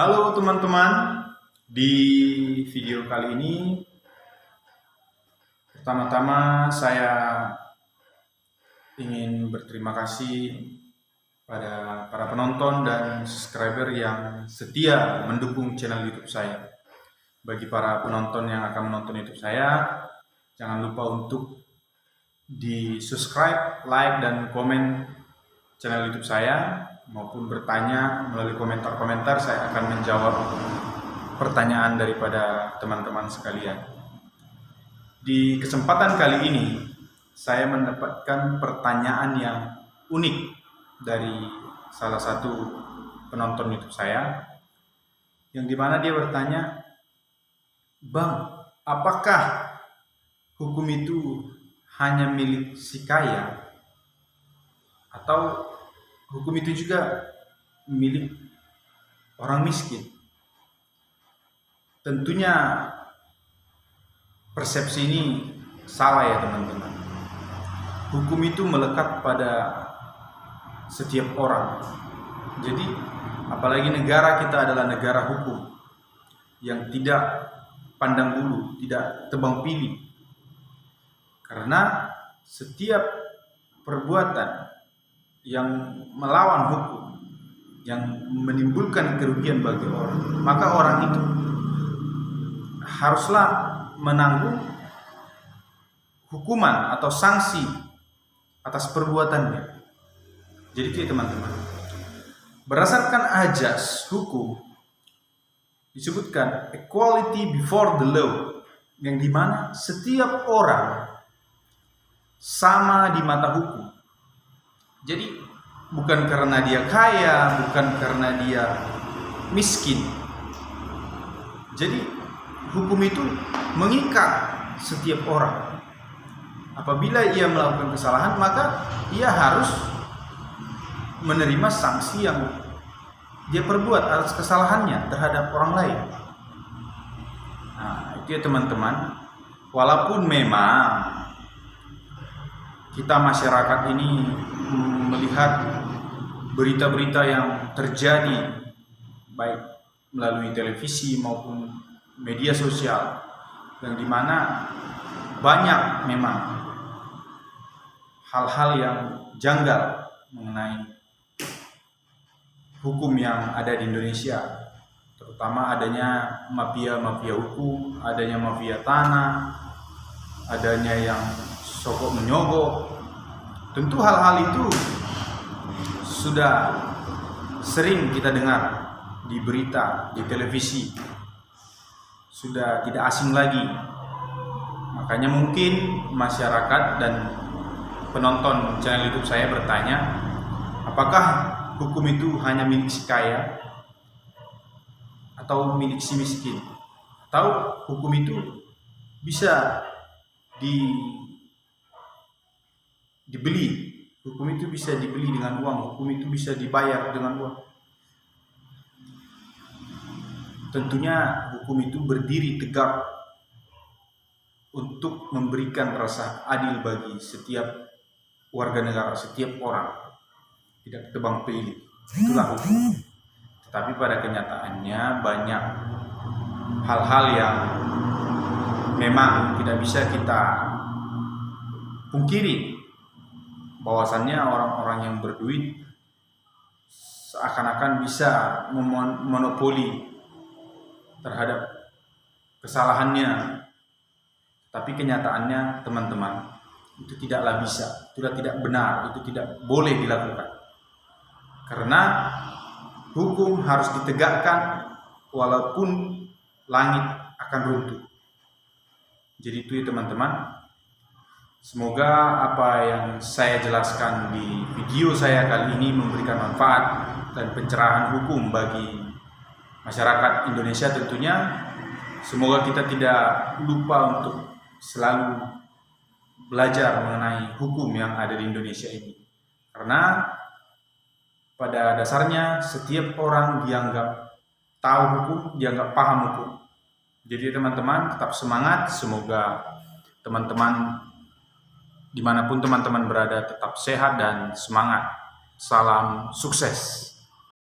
Halo teman-teman, di video kali ini pertama-tama saya ingin berterima kasih pada para penonton dan subscriber yang setia mendukung channel YouTube saya. Bagi para penonton yang akan menonton YouTube saya, jangan lupa untuk di subscribe, like, dan komen channel YouTube saya, maupun bertanya melalui komentar-komentar. Saya akan menjawab pertanyaan daripada teman-teman sekalian. Di kesempatan kali ini saya mendapatkan pertanyaan yang unik dari salah satu penonton YouTube saya, yang dimana dia bertanya, "Bang, apakah hukum itu hanya milik si kaya atau hukum itu juga milik orang miskin?" Tentunya persepsi ini salah ya teman-teman. Hukum itu melekat pada setiap orang. Jadi apalagi negara kita adalah negara hukum yang tidak pandang bulu, tidak tebang pilih. Karena setiap perbuatan yang melawan hukum, yang menimbulkan kerugian bagi orang, maka orang itu haruslah menanggung hukuman atau sanksi atas perbuatannya. Jadi itu teman-teman. Berdasarkan ajas hukum disebutkan equality before the law, yang dimana setiap orang sama di mata hukum. Jadi bukan karena dia kaya, bukan karena dia miskin. Jadi hukum itu mengikat setiap orang. Apabila ia melakukan kesalahan, maka ia harus menerima sanksi yang dia perbuat atas kesalahannya terhadap orang lain. Nah, itu ya teman-teman. Walaupun memang kita masyarakat ini melihat berita-berita yang terjadi baik melalui televisi maupun media sosial, yang dimana banyak memang hal-hal yang janggal mengenai hukum yang ada di Indonesia, terutama adanya mafia-mafia hukum, adanya mafia tanah, adanya yang sogok menyogok. Tentu hal-hal itu sudah sering kita dengar di berita, di televisi, sudah tidak asing lagi. Makanya mungkin masyarakat dan penonton channel YouTube saya bertanya, apakah hukum itu hanya milik si kaya atau milik si miskin? Atau hukum itu bisa dibeli? Hukum itu bisa dibeli dengan uang, hukum itu bisa dibayar dengan uang. Tentunya hukum itu berdiri tegak untuk memberikan rasa adil bagi setiap warga negara, setiap orang, tidak tebang pilih. Itulah hukum. Tetapi pada kenyataannya banyak hal-hal yang memang tidak bisa kita pungkiri, bahwasannya orang-orang yang berduit seakan-akan bisa memonopoli terhadap kesalahannya. Tapi kenyataannya teman-teman, itu tidaklah bisa, sudah tidak benar, itu tidak boleh dilakukan. Karena hukum harus ditegakkan walaupun langit akan runtuh. Jadi itu ya teman-teman. Semoga apa yang saya jelaskan di video saya kali ini memberikan manfaat dan pencerahan hukum bagi masyarakat Indonesia tentunya. Semoga kita tidak lupa untuk selalu belajar mengenai hukum yang ada di Indonesia ini. Karena pada dasarnya setiap orang dianggap tahu hukum, dianggap paham hukum. Jadi teman-teman tetap semangat. Semoga teman-teman dimanapun teman-teman berada tetap sehat dan semangat. Salam sukses.